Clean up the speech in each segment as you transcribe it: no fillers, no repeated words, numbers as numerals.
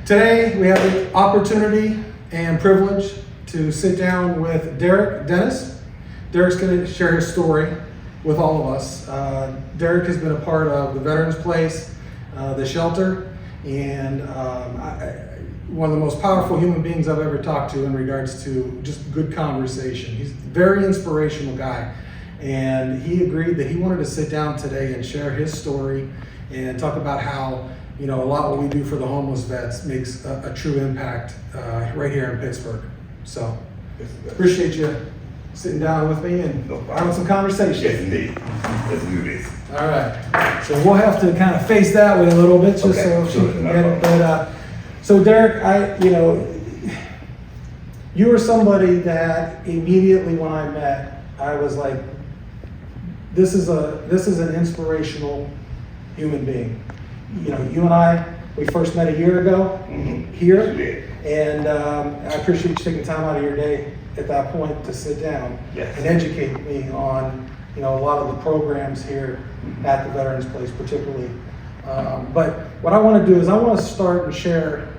Today we have the opportunity and privilege to sit down with Derek Dennis. Derek's going to share his story with all of us. Derek has been a part of the Veterans Place, the shelter, and one of the most powerful human beings I've ever talked to in regards to just good conversation. He's a very inspirational guy, and he agreed that he wanted to sit down today and share his story and talk about how, you know, a lot of what we do for the homeless vets makes a true impact right here in Pittsburgh. So appreciate you sitting down with me and having some conversation. Yes, indeed. Let's do this. All right. So we'll have to kind of face that way a little bit, just so she can get it. But so Derek, you were somebody that immediately when I met, I was like, this is an inspirational human being. You know, you and we first met a year ago here, and I appreciate you taking time out of your day at that point to sit down and educate me on, you know, a lot of the programs here at the Veterans Place, particularly. But what I want to do is I want to start and share,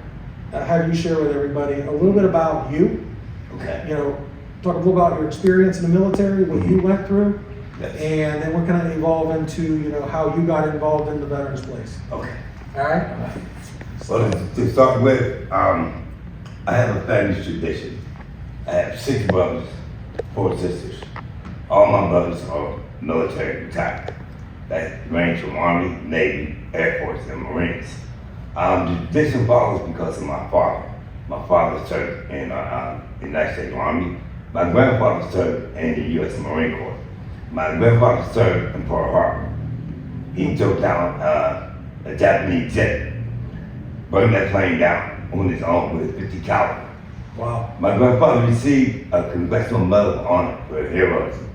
have you share with everybody a little bit about you. Okay. You know, talk a little about your experience in the military, what you went through. Yes. And then we're going to evolve into, you know, how you got involved in the Veterans Place. Okay. All right? Well, to start with, I have a family tradition. I have 6 brothers, 4 sisters. All my brothers are military retired. That range from Army, Navy, Air Force, and Marines. The tradition follows because of my father. My father served in the United States Army. My grandfather served in the U.S. Marine Corps. My grandfather served in Pearl Harbor. He took down a Japanese jet, burned that plane down on his own with a 50 caliber. Wow. My grandfather received a Congressional Medal of Honor for heroism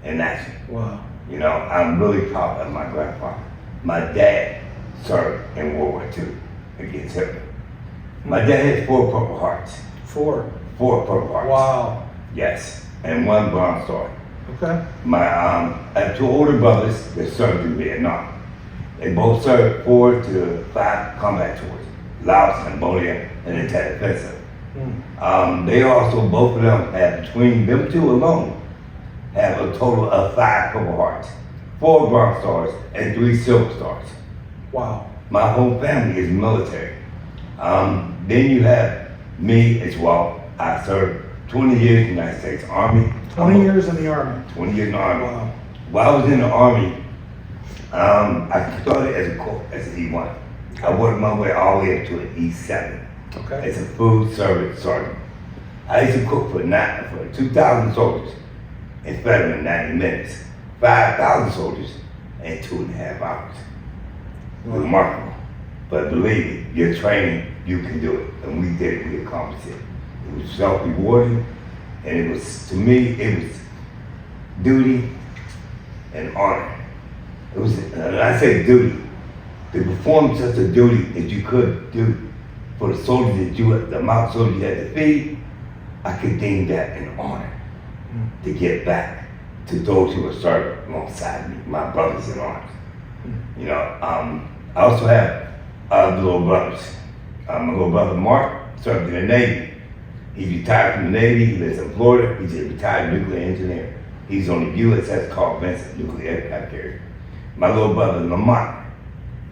in action. Wow. You know, I'm really proud of my grandfather. My dad served in World War II against Hitler. My dad has 4 Purple Hearts. 4 Purple Hearts. Wow. Yes, and 1 Bronze Star. Okay. I have 2 older brothers that served in Vietnam. They both served 4 to 5 combat tours, Laos, Cambodia, and the Tet Offensive. They also, both of them have, between them 2 alone, have a total of 5 Purple Hearts, 4 Bronze Stars, and 3 Silver Stars. Wow. My whole family is military. Then you have me as well. I served 20 years in the United States Army. 20 years in the Army. 20 years in the Army. Wow. While I was in the Army, I started as a cook, as an E1. I worked my way all the way up to an E7. Okay. As a food service sergeant. I used to cook for 2,000 soldiers in federal in 90 minutes, 5,000 soldiers in 2.5 hours. Wow. Remarkable. But believe me, your training, you can do it. And we did it, we accomplished it. It was self-rewarding, and it was, to me, it was duty and honor. It was, when I say duty, to perform such a duty that you could do for the soldiers the amount of soldiers you had to feed, I could deem that an honor to give back to those who were serving alongside me, my brothers in arms. You know, I also have little brothers. My little brother Mark served in the Navy. He retired from the Navy. He lives in Florida. He's a retired nuclear engineer. He's on the USS Carl Vinson nuclear aircraft carrier. My little brother Lamont,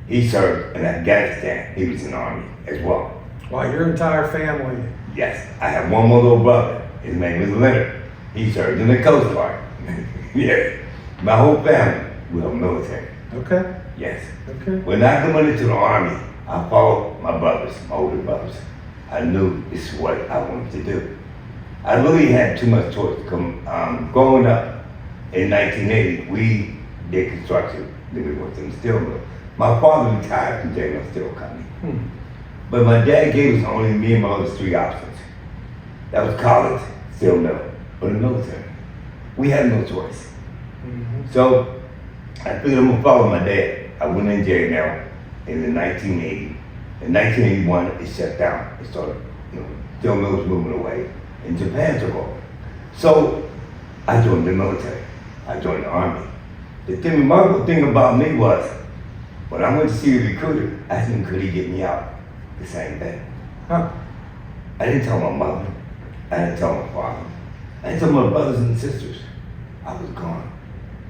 he served in Afghanistan. He was in the Army as well. Wow, your entire family. Yes, I have one more little brother. His name is Leonard. He served in the Coast Guard. Yes, my whole family, we're military. Okay. Yes. Okay. When I come into the Army, I followed my brothers, my older brothers. I knew this is what I wanted to do. I really had too much choice. Growing up in 1980, we did construction. Then we worked in the steel mill. My father retired from J&M Steel Company. But my dad gave us only me and my other 3 options. That was college, steel mill, or the military. We had no choice. So I figured I'm gonna follow my dad. I went in J&M in the 1980. In 1981, it shut down. It started, you know, steel mills moving away, and Japan took over. So I joined the military. I joined the Army. The remarkable thing about me was, when I went to see the recruiter, I asked him, could he get me out the same day? Huh. I didn't tell my mother. I didn't tell my father. I didn't tell my brothers and sisters. I was gone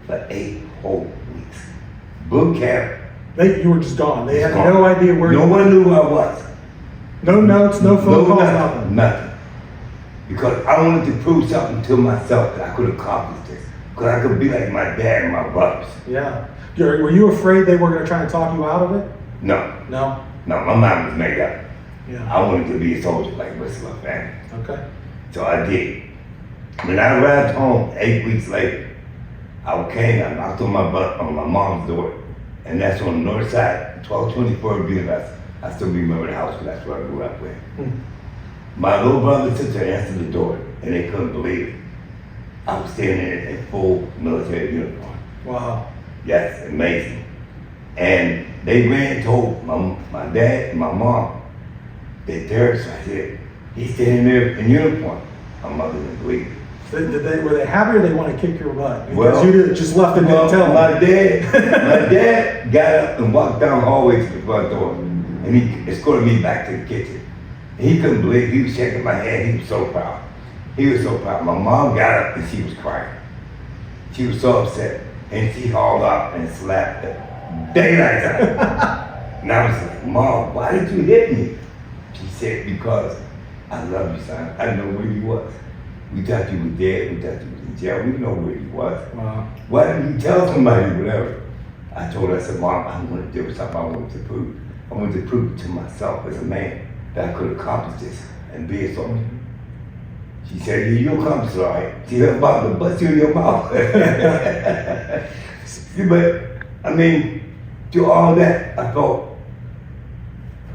for 8 whole weeks. Boot camp. You were just gone. They had gone. no idea where you No were. one knew who I was. No notes, no phone calls, nothing. nothing. Nothing. Because I wanted to prove something to myself that I could accomplish this. Because I could be like my dad and my brothers. Yeah. Were you afraid they were going to try and talk you out of it? No. No. No, my mind was made up. Yeah. I wanted to be a soldier like the rest of my family. Okay. So I did. When I arrived home 8 weeks later, I came, I knocked on my mom's door. And that's on the north side, 1224 Beaver. I still remember the house because that's where I grew up with. My little brother and sister answered the door and they couldn't believe it. I was standing in full military uniform. Wow. Yes, amazing. And they ran and told my dad and my mom that Derek's right here. He's standing there in uniform. My mother didn't believe it. Were they happy or they want to kick your butt? Because Well, you just left and didn't tell them. my dad got up and walked down the hallway to the front door and he escorted me back to the kitchen. And he couldn't believe it. He was shaking my hand. He was so proud. He was so proud. My mom got up and she was crying. She was so upset. And she hauled up and slapped the daylight out of me. And I was like, Mom, why did you hit me? She said, because I love you, son. I know where you was. We thought you were dead. We thought you was in jail. We know where you was. Wow. Why didn't you tell somebody, whatever? I told her, I said, Mom, there was something I wanted to prove. I wanted to prove to myself as a man that I could accomplish this and be a soldier. She said, yeah, you'll accomplish it, all right. See, I'm about to bust you in your mouth. But, I mean, through all that, I felt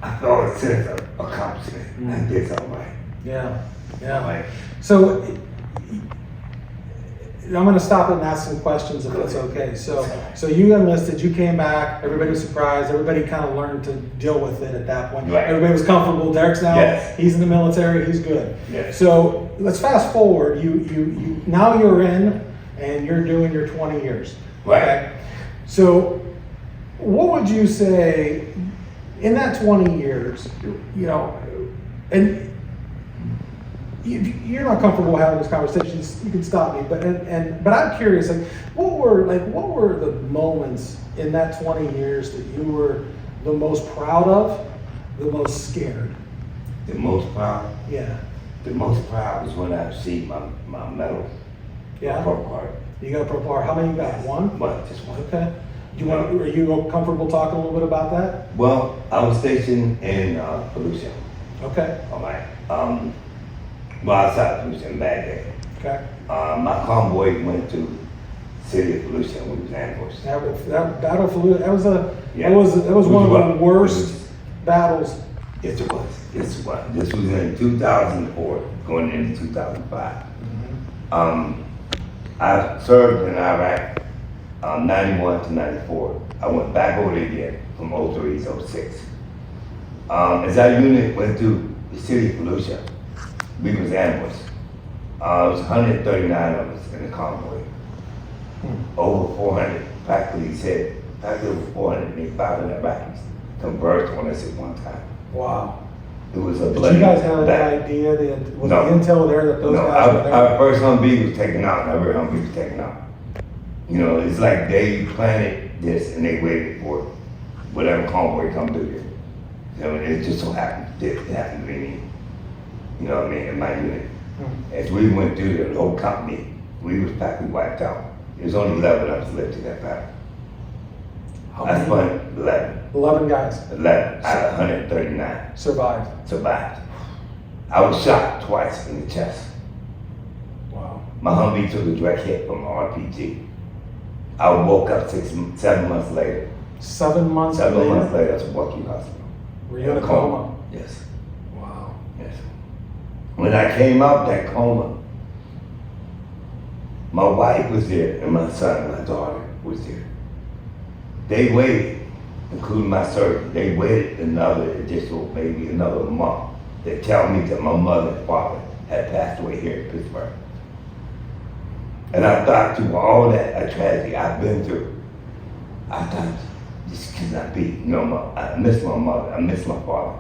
a sense of accomplishment. I did something right. Yeah. Yeah. Right. So I'm going to stop and ask some questions if it's okay. So you enlisted, you came back, everybody was surprised, everybody kind of learned to deal with it at that point. Right. Everybody was comfortable. Derek's now, Yes. he's in the military, he's good. Yes. So let's fast forward. Now you're in and you're doing your 20 years. Right. Okay? So what would you say in that 20 years, and if you're not comfortable having this conversation, you can stop me. But I'm curious, what were the moments in that 20 years that you were the most proud of, the most scared? The most proud? Yeah. The most proud was when I received my medal. Yeah. My Purple Heart. You got a Purple Heart. How many you got? One? One, just one. Okay. Are you comfortable talking a little bit about that? Well, I was stationed in Volusia. Okay. All right. Outside Volusia in Baghdad. Okay. My convoy went to city of Volusia and we was ambushed. That battle for that was Yeah. that was one of rough. the worst battles. Yes, it was. Yes, it was. This was in 2004, going into 2005. I served in Iraq 91 to 94. I went back over there again from 03 to 06. As our unit went through the city of Volusia, we was ambushed. It was 139 of us in the convoy. Over 400, practically over 400 and 500 Iraqis converged on us at one time. Wow. It was a Did bloody you guys have an battle. idea was No. the intel there that those No, guys were there? our first Humvee was taken out, and our rear Humvee was taken out. It's like they planted this and they waited for whatever convoy come through there. It just so happened it happened to me. You know what I mean? In my unit. As we went through there, the whole company, we was practically wiped out. There was only 11 of us lived in that battle. How That's many? funny, 11. 11 guys 11 out of 139 survived. survived. I was shot twice in the chest. Wow. My Humvee took a direct hit from an RPG. I woke up 7 months later. 7 months 7 later? months later, I was walking hospital. Were you in a coma? Yes, Wow. yes. When I came out that coma, my wife was there and my son and my daughter was there. They waited, including my surgeon, they waited maybe another month to tell me that my mother and father had passed away here in Pittsburgh. And I thought through all that tragedy I've been through, I thought, this cannot be. I miss my mother, I miss my father.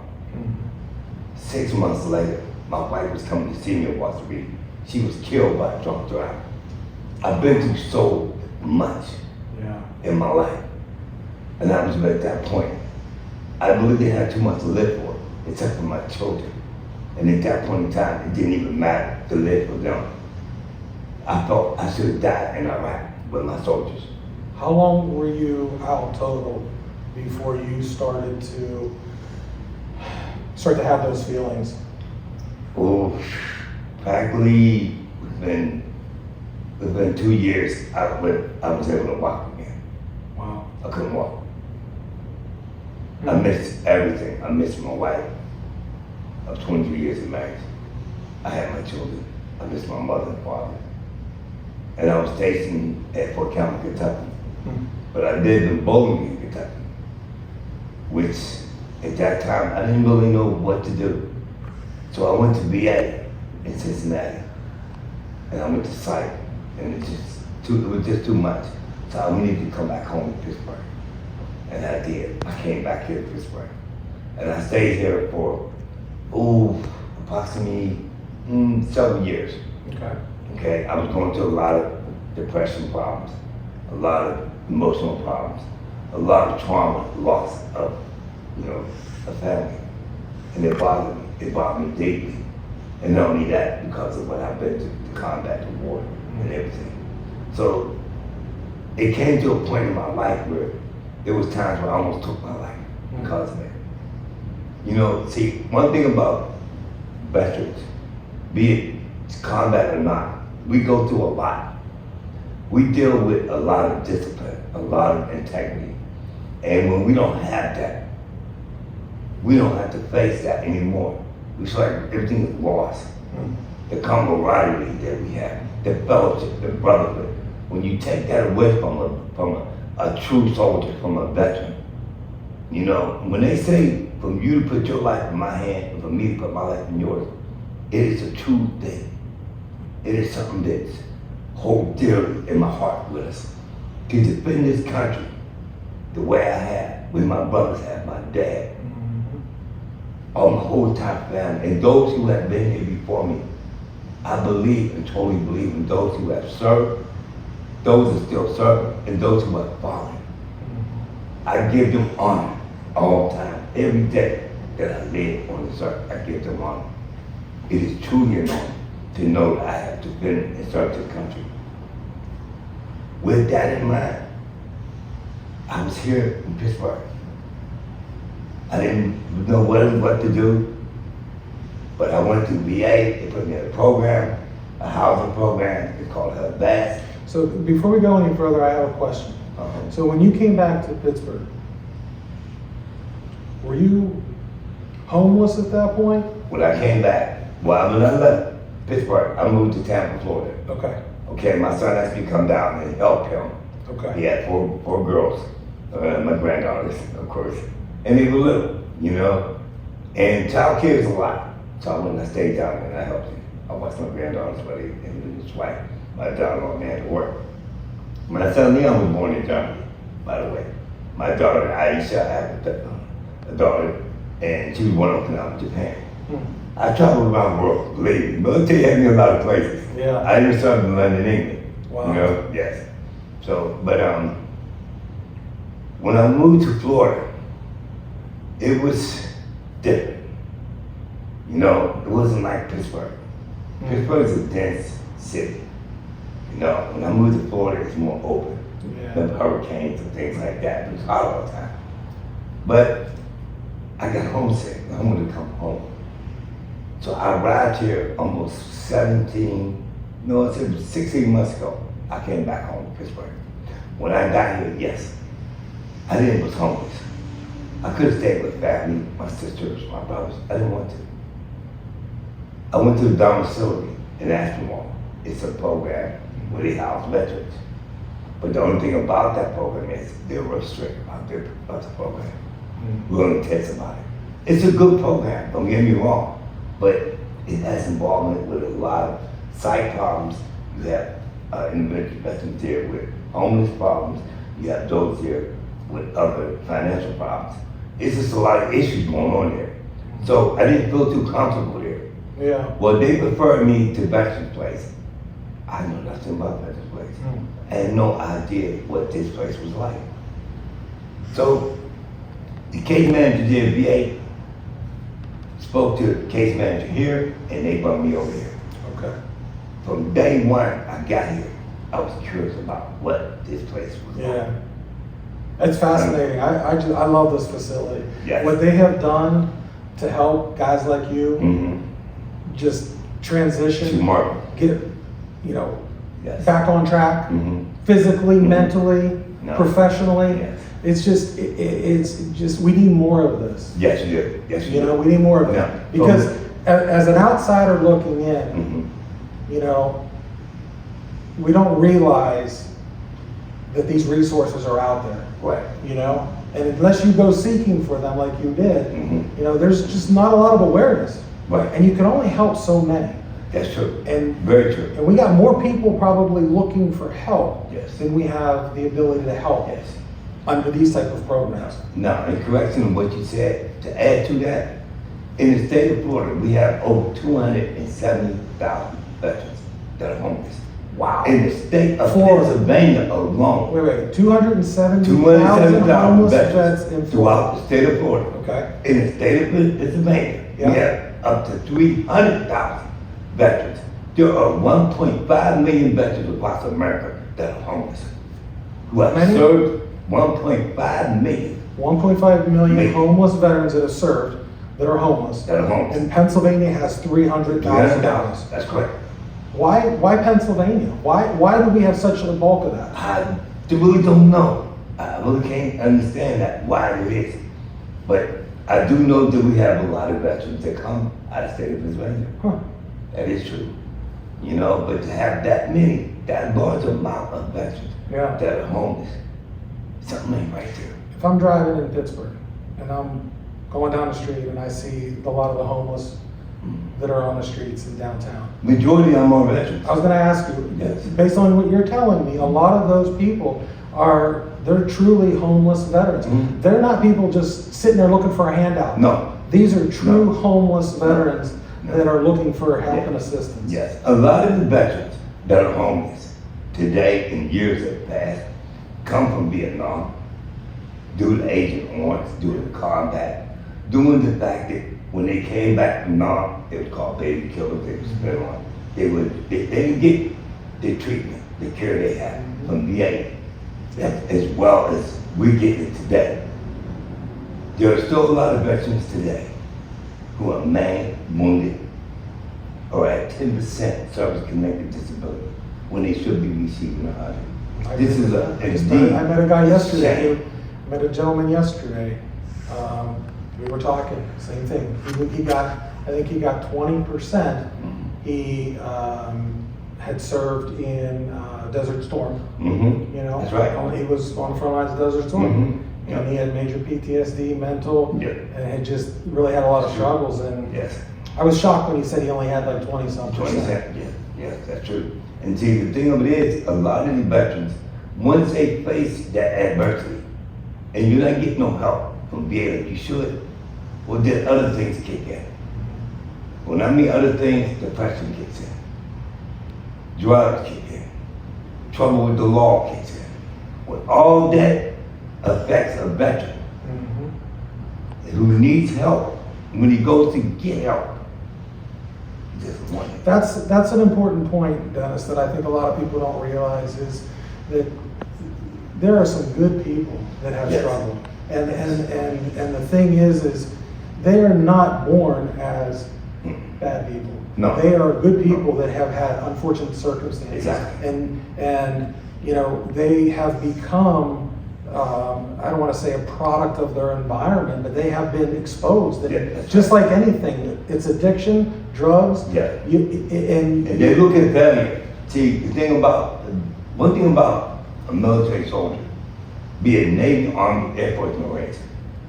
6 months later, my wife was coming to see me in Washington Reed. She was killed by a drunk driver. I've been through so much in my life. And I was at that point. I believe they had too much to live for, except for my children. And at that point in time, it didn't even matter to live for them. I felt I should have died in Iraq with my soldiers. How long were you out total before you started to have those feelings? Oh, practically within 2 years, I was able to walk again. Wow. I couldn't walk. I missed everything. I missed my wife of 23 years of marriage. I had my children. I missed my mother and father. And I was stationed at Fort Campbell, Kentucky. But I lived in Bowling, Kentucky, which at that time I didn't really know what to do. So I went to VA in Cincinnati, and I went to psych, and it was just too much. So I needed to come back home to Pittsburgh. And I did. I came back here to Pittsburgh. And I stayed here for, approximately several years. Okay, I was going through a lot of depression problems, a lot of emotional problems, a lot of trauma, loss of, a family. And it bothered me. It bothered me deeply. And not only that, because of what I've been through, the combat, the war, and everything. So it came to a point in my life where there was times where I almost took my life because of it. See, one thing about veterans, be it combat or not, we go through a lot. We deal with a lot of discipline, a lot of integrity. And when we don't have that, we don't have to face that anymore. We feel like everything is lost. The camaraderie that we have, the fellowship, the brotherhood. When you take that away from a true soldier, from a veteran, when they say for you to put your life in my hand and for me to put my life in yours, it is a true thing. It is something that's hold dearly in my heart with us. To defend this country the way I have, with my brothers have, my dad, all my whole entire family, and those who have been here before me. I believe and totally believe in those who have served, those who still serve, and those who have fallen. I give them honor all the time. Every day that I live on this earth, I give them honor. It is truly an honor to know that I have to defend and serve the country. With that in mind, I was here in Pittsburgh. I didn't know what to do, but I went to VA. They put me in a program, a housing program. It's called HUD-VAST. So before we go any further, I have a question. So when you came back to Pittsburgh, were you homeless at that point? When I came back, when I left Pittsburgh, I moved to Tampa, Florida. Okay, my son asked me to come down and help him. He had four girls, my granddaughters, of course. And they were little, And child care is a lot. So when I stayed down and I helped him. I watched my granddaughters, but and his wife, my daughter-in-law, man, to work. My son Leon was born in Germany, by the way. My daughter Aisha, I have a daughter, and she was born in Okinawa, Japan. I traveled around the world, believe me. Military had me a lot of places. I even served in London, England. Wow. Yes. So, but when I moved to Florida, it was different. It wasn't like Pittsburgh. Pittsburgh is a dense city. When I moved to Florida, it's more open. The hurricanes and things like that. It was hot all the time. But I got homesick. I wanted to come home. So I arrived here almost 16 months ago. I came back home to Pittsburgh. When I got here, yes, I didn't was homeless. I could have stayed with family, my sisters, my brothers. I didn't want to. I went to the domiciliary in Ashmore. It's a program where they house veterans. But the only thing about that program is they're real strict about the program. Real intense about it. It's a good program, don't get me wrong, but it has involvement with a lot of psych problems. You have individual veterans here with homeless problems. You have those here with other financial problems. It's just a lot of issues going on there. So I didn't feel too comfortable there. Yeah. Well, they referred me to Veterans Place. I know nothing about Veterans Place. I had no idea what this place was like. So the case manager there, VA, spoke to the case manager here, and they brought me over here. Okay. From day one I got here, I was curious about what this place was like. Yeah. It's fascinating. I love this facility. Yes. What they have done to help guys like you Mm-hmm. just transition, Tomorrow. get, you know, Yes. back on track, Mm-hmm. physically, mentally, No. professionally. Yes. It's just, we need more of this. Yes, you do. Yes, you You know, do. we need more of it. Yeah. Because as an outsider looking in, Mm-hmm. you know, we don't realize that these resources are out there, Right. you know? And unless you go seeking for them like you did, Mhm. you know, there's just not a lot of awareness. Right. And you can only help so many. That's true. And Very true. we got more people probably looking for help Yes. than we have the ability to help Yes. under these type of programs. Now, in correction of what you said, to add to that, in the state of Florida, we have over 270,000 veterans that are homeless. Wow. In the state of Florida. Pennsylvania alone, Wait, 270,000 270,000 homeless vets veterans in Florida. throughout the state of Florida. Okay. In the state of Pennsylvania, Yeah. we have up to 300,000 veterans. There are 1.5 million veterans across America that are homeless. Who have Many? served 1.5 million 1.5 million Maybe. homeless veterans that have served that are homeless. that are homeless. And Pennsylvania has 300,000 $300,000. That's correct. Why Pennsylvania? Why do we have such a bulk of that? I really don't know. I really can't understand that, why it is. But I do know that we have a lot of veterans that come out of the state of Pennsylvania. Huh. That is true. You know, but to have that many, that large amount of veterans Yeah. that are homeless, something ain't right there. If I'm driving in Pittsburgh and I'm going down the street and I see a lot of the homeless that are on the streets in downtown, Majority of them are veterans. I was going to ask you, Yes. based on what you're telling me, a lot of those people they're truly homeless veterans. Mhm. They're not people just sitting there looking for a handout. No. These are true No. homeless veterans No. that are looking for help Yeah. and assistance. Yes, a lot of the veterans that are homeless today and years have passed come from Vietnam, due to Agent Orange, due to combat, due to the fact that when they came back from Nam, it was called baby killers, they were spit on. They didn't get the treatment, the care they had from VA, as well as we get it today. There are still a lot of veterans today who are maimed, wounded, or at 10% service-connected disability when they should be receiving 100. This is a indeed. I met a guy yesterday. shame. I met a gentleman yesterday. We were talking, same thing. I think he got 20%. He had served in Desert Storm. Mm-hmm. You know, That's right. He was on the front lines of Desert Storm. Mm-hmm. And he had major PTSD, mental, Yeah. and had just really had a lot of struggles. And Yes, I was shocked when he said he only had like 20-something 20%. Yes, that's true. And see, the thing of it is, a lot of the veterans, once they face that adversity, and you're not getting no help from VA like you should, well, then other things kick in. When I mean other things, depression kicks in, drugs kick in, trouble with the law kicks in. When all that affects a veteran who needs help, when he goes to get help, he doesn't want it. That's an important point, Dennis, that I think a lot of people don't realize is that there are some good people that have Yes. struggled. And the thing is they are not born as bad people. No. They are good people that have had unfortunate circumstances. Exactly. And you know, they have become I don't want to say a product of their environment, but they have been exposed. And Yeah, that's just like anything, it's addiction, drugs. Yeah. And And they look at failure. See, one thing about a military soldier, be it Navy, Army, Air Force, Marines,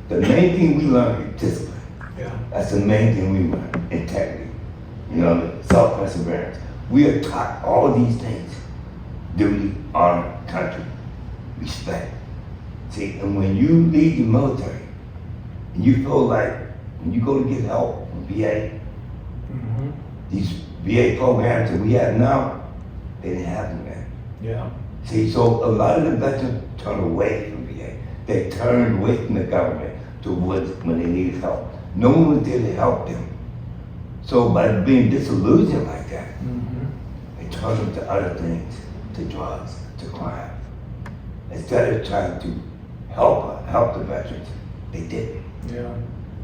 the main thing we learn is discipline. yeah. That's the main thing we learn, integrity, you know, self-perseverance. We are taught all these things: duty, honor, country, respect. See, and when you leave the military, and you feel like when you go to get help from VA, Mm-hmm. these VA programs that we have now, they didn't have them then. Yeah. See, so a lot of the veterans turned away from VA. They turned away from the government to when they needed help. No one was there to help them. So by being disillusioned like that, Mm-hmm. they turned them to other things, to drugs, to crime. Instead of trying to help the veterans, they didn't. Yeah.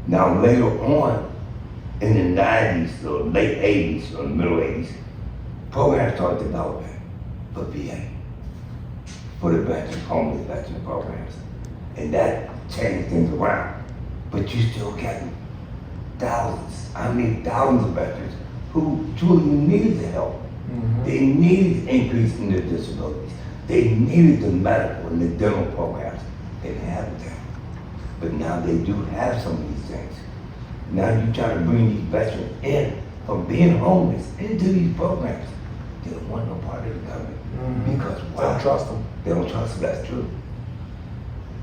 Now later on, in the 90s or late 80s or middle 80s, programs started developing for VA, for the veterans, homeless veteran programs. And that changed things around. But you still getting thousands of veterans who truly needed the help. Mm-hmm. They needed increase in their disabilities. They needed the medical and the dental programs. They didn't have it then. But now they do have some of these things. Now you're trying to bring these veterans in from being homeless into these programs. They don't want no part of the government. Mm-hmm. Because They why? don't trust them. They don't trust them, that's true.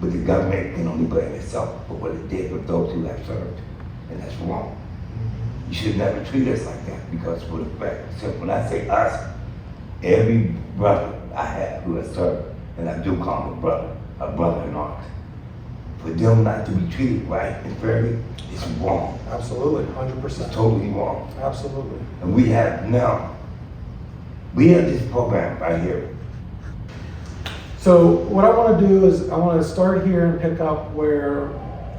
But the government can only blame itself for what it did with those who have served. And that's wrong. You should never treat us like that because for the fact, so when I say us, every brother I have who has served, and I do call him a brother in arms, for them not to be treated right and fairly, it's wrong. Absolutely, It's 100%. totally wrong. Absolutely. And we have this program right here. So what I want to do is I want to start here and pick up where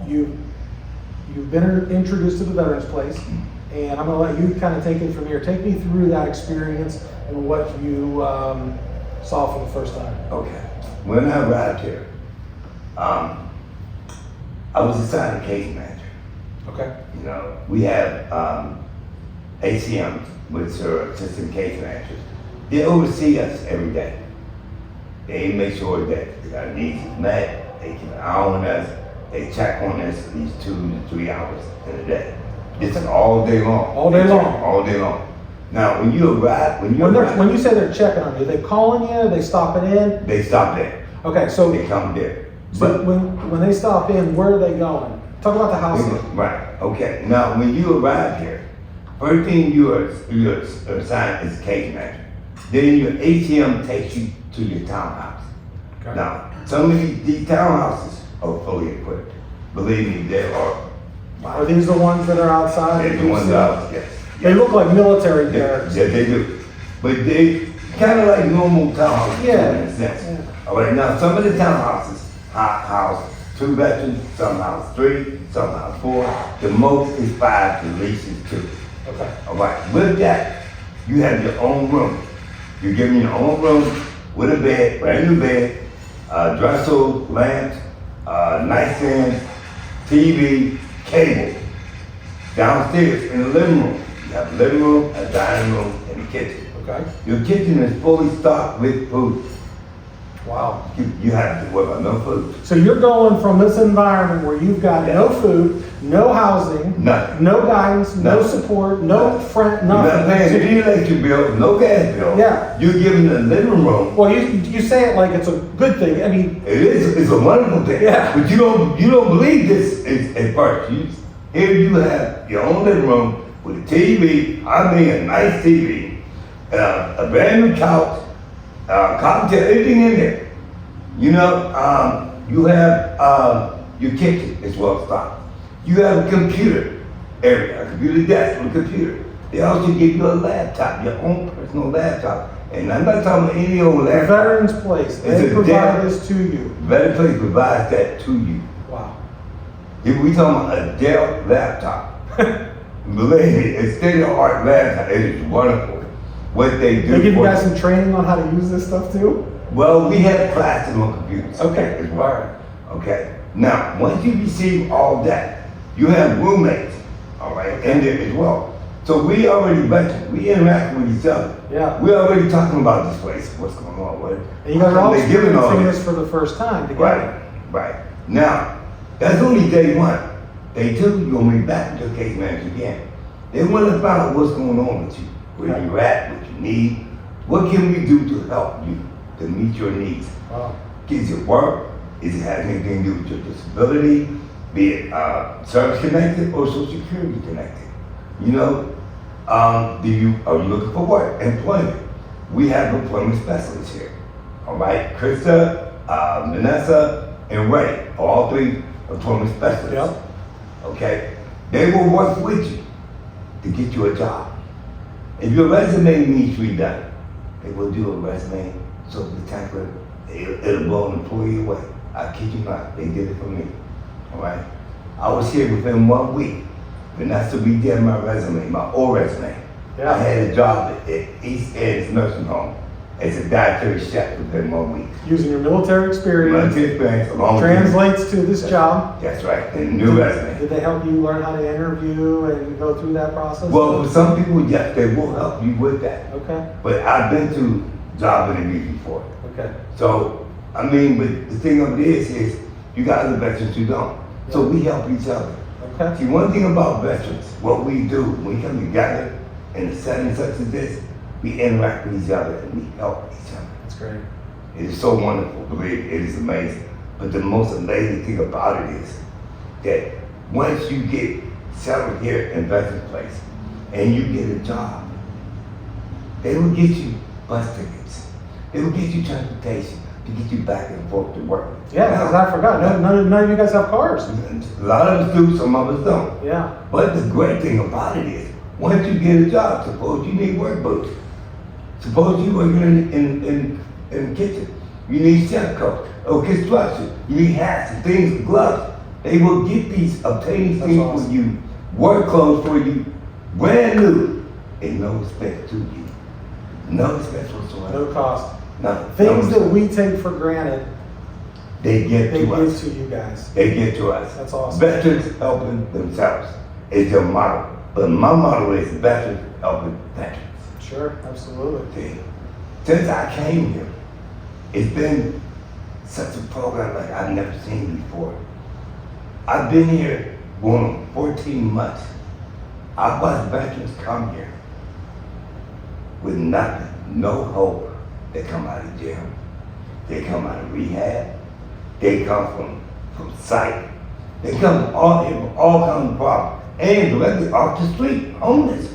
you've been introduced to the Veterans Place, and I'm going to let you kind of take it from here. Take me through that experience and what you saw for the first time. Okay. When I arrived here, I was assigned a case manager. Okay. You know, we have ACMs, which are assistant case managers. They oversee us every day. They make sure that our needs is met. They keep an eye on us. They check on us at least 2 to 3 hours in a day. This is all day long. All day long. All day long. Now, when you arrive, When you say they're checking on you, they calling you, they stopping in? they stop there. Okay, so, They come there. so when they stop in, where are they going? Talk about the housing. Right. Okay. Now, when you arrive here, first thing you're assigned is case manager. Then your ATM takes you to your townhouse. Okay. Now, some of these townhouses are fully equipped. Believe me, they are. Are these the ones that are outside? They're the ones out. Yes. They look like military Yeah, barracks. they do. But they kind of like normal townhouses Yeah. in a sense. Yeah. All right. Now, some of the townhouses house 2 veterans, some house 3, some house 4. The most is 5, the least is 2. Okay. All right. With that, you have your own room. You're given your own room with a bed, brand new bed, dresser, lamps, nightstand, TV, cable. Downstairs in the living room, you have a living room, a dining room, and a kitchen. Okay. Your kitchen is fully stocked with food. Wow. You have to worry about no food. So you're going from this environment where you've got no food, no housing, Nothing. no guidance, no Nothing. support, no Nothing. friend, You're not paying nothing. any electric bill, no gas bill. Yeah. You're given a living room. Well, you say it like it's a good thing. I mean, It's a wonderful thing. Yeah. But you don't believe this at first. Here you have your own living room with a TV, a nice TV, a brand new couch, cocktail, everything in there. You know, you have your kitchen is well stocked. You have a computer area, a computer desk with a computer. They also give you a laptop, your own personal laptop. And I'm not talking about any old laptop. Veterans Place, they It's a provide Dell. this to you. Veterans Place provides that to you. Wow. If we talking about a Dell laptop, believe me, it's state-of-the-art laptop. It is wonderful. What they do. They give you for guys some training on how to use this stuff too? Well, we have classes on computers. Okay. As well. Okay. Now, once you receive all that, you have roommates, all right, in there as well. So we already veterans. We interact with each other. Yeah. We're already talking about this place. What's going on? What? And you guys are all They're giving all experiencing this. this for the first time together. Right, right. Now, that's only day 1. Day 2, you're gonna be back to the case manager again. They want to find out what's going on with you, where Right. you're at, what you need. What can we do to help you to meet your needs? Wow. Is it work? Is it have anything to do with your disability? be it service connected or social security connected. You know, are you looking for work, employment? We have employment specialists here. All right, Krista, Vanessa, and Ray, are all three employment specialists. Yep. Okay, they will work with you to get you a job. If your resume needs redone, they will do a resume so the template it'll blow an employee away. I kid you not, they did it for me. All right, I was here within 1 week. Vanessa redid my resume, my old resume. Yeah. I had a job at East Ed's nursing home as a dietary chef within 1 week. Using your military experience, Military experience along with translates to this job. That's right, and new resume. Did they help you learn how to interview and go through that process? Well, for some people, yes, they will help you with that. Okay. But I've been to job interviews before. Okay. So, I mean, but the thing of it is you got other veterans who don't. So we help each other. Okay. See, one thing about veterans, what we do, when we come together in a setting such as this, we interact with each other and we help each other. That's great. It is so wonderful, believe me, it is amazing. But the most amazing thing about it is that once you get settled here in Veterans Place and you get a job, they will get you bus tickets. They will get you transportation to get you back and forth to work. Yeah, because I forgot. None of you guys have cars. A lot of us do, some of us don't. Yeah. But the great thing about it is, once you get a job, suppose you need work boots. Suppose you working in the kitchen. You need chef coat or construction. You need hats and things, gloves. They will get obtain these things awesome. for you, work clothes for you, brand new, and no expense to you. No expense whatsoever. No cost. No. Things no that we take for granted, they give they to give us. to you guys. They give to us. That's awesome. Veterans helping themselves is your motto. But my motto is veterans helping veterans. Sure, absolutely. See, since I came here, it's been such a program like I've never seen before. I've been here going on 14 months. I watched veterans come here with nothing, no hope. They come out of jail. They come out of rehab. They come from psych. They come from all kinds of problems. And directly off the street, homeless.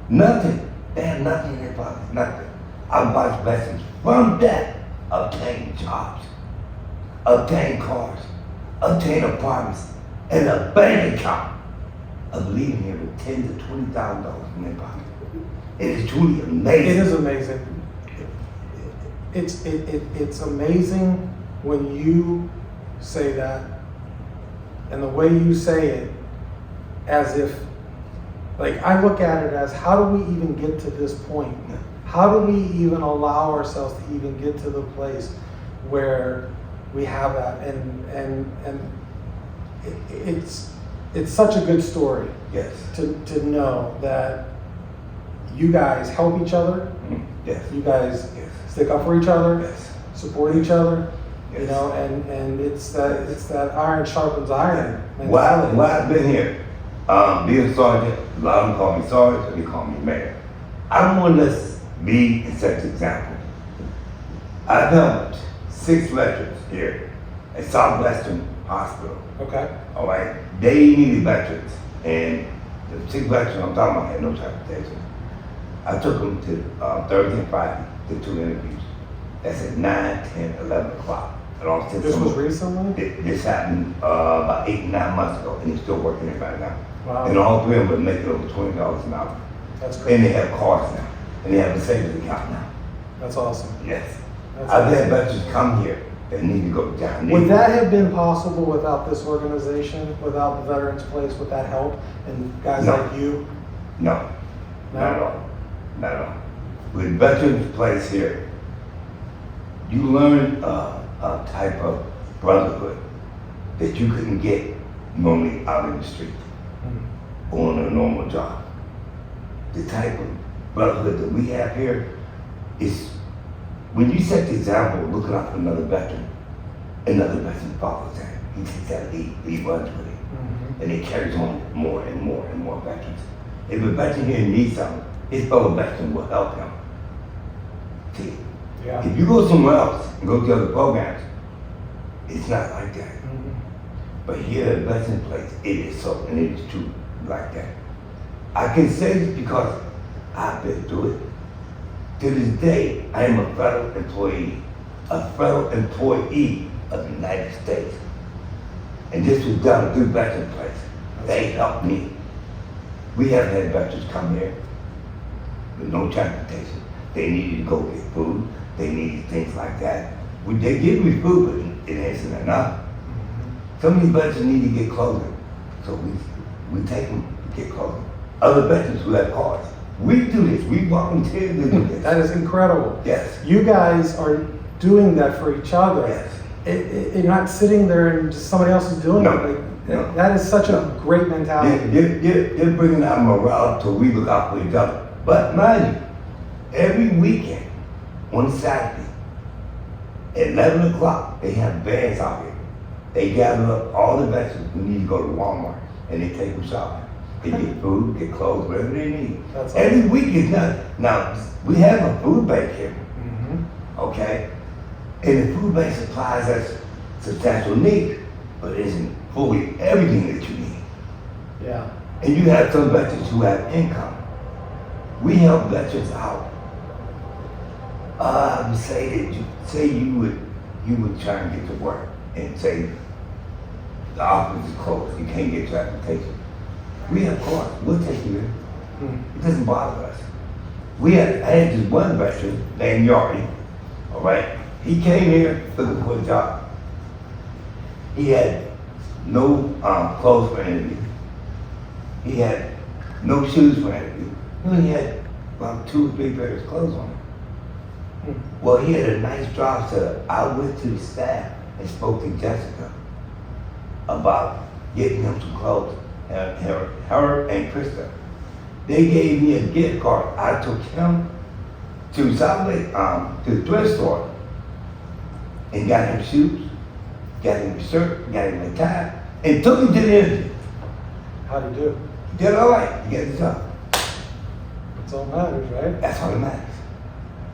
Nothing. They have nothing in their pockets, nothing. I watched veterans from that obtain jobs, obtain cars, obtain apartments, and a bank account of leaving here with $10,000 to $20,000 in their pocket. It is truly amazing. It is amazing. It's amazing when you say that, and the way you say it, as if, like, I look at it as, how do we even get to this point? How do we even allow ourselves to even get to the place where we have that? And it's such a good story. Yes. To know that you guys help each other. Yes. You guys Yes. stick up for each other. Yes. Support each other. Yes. You know, and it's that iron sharpens iron. Why mentality. I've been here, being a sergeant, a lot of them call me sergeant, or they call me mayor. I want us to be and set the example. I've helped 6 veterans here at Southwestern Hospital. Okay. All right, they needed veterans, and the 6 veterans I'm talking about had no transportation. I took them to Thursday and Friday to 2 interviews. That's at 9, 10, 11 o'clock. And all This was recently? This happened about 8, 9 months ago, and he's still working it right now. Wow. And all 3 of them are making over $20 an hour. That's great. And they have cars now, and they have a savings account now. That's awesome. Yes. That's I've awesome. had veterans come here that need to go down. Would that have been possible without this organization, without the Veterans Place, with that help, and guys No. like you? No, No? not at all. Not at all. With Veterans Place here, you learn a type of brotherhood that you couldn't get normally out in the street or on a normal job. The type of brotherhood that we have here is when you set the example of looking out for another veteran follows that. He takes that lead, he runs with it. Mm-hmm. And it carries on more and more and more veterans. If a veteran here needs something, his fellow veteran will help him. See, Yeah. if you go somewhere else and go to other programs, it's not like that. Mhm. But here at Veterans Place, it is so, and it is true like that. I can say this because I've been through it. To this day, I am a federal employee of the United States. And this was done through Veterans Place. They helped me. We have had veterans come here with no transportation. They needed to go get food. They needed things like that. They give me food, but it isn't enough. Some of these veterans need to get clothing. So we take them to get clothing. Other veterans who have cars. We do this. We volunteer to do this. That is incredible. Yes. You guys are doing that for each other. Yes. You're not sitting there and just somebody else is doing No. it. No. That is such a great mentality. They're bringing our morale till we look out for each other. But mind you, every weekend on Saturday at 11 o'clock, they have vans out here. They gather up all the veterans who need to go to Walmart and they take them shopping. They get food, get clothes, whatever they need. That's Every week is nothing. Now, we have a food bank here, okay? And the food bank supplies us substantial needs, but it isn't fully everything that you need. Yeah. And you have some veterans who have income. We help veterans out. I would say that you would try and get to work and say the office is closed, you can't get transportation. We have cars, we'll take you in. It doesn't bother us. I had this one veteran named Yari, all right? He came here looking for a job. He had no clothes for interview. He had no shoes for interview. He only had about 2 or 3 pairs of clothes on him. Well, he had a nice job set up. I went to the staff and spoke to Jessica about getting him some clothes. Her and Krista. They gave me a gift card. I took him to to the thrift store and got him shoes, got him a shirt, got him a tie, and took him to the interview. How'd he do? He did all right. He got the job. That's all that matters, right? That's all that matters.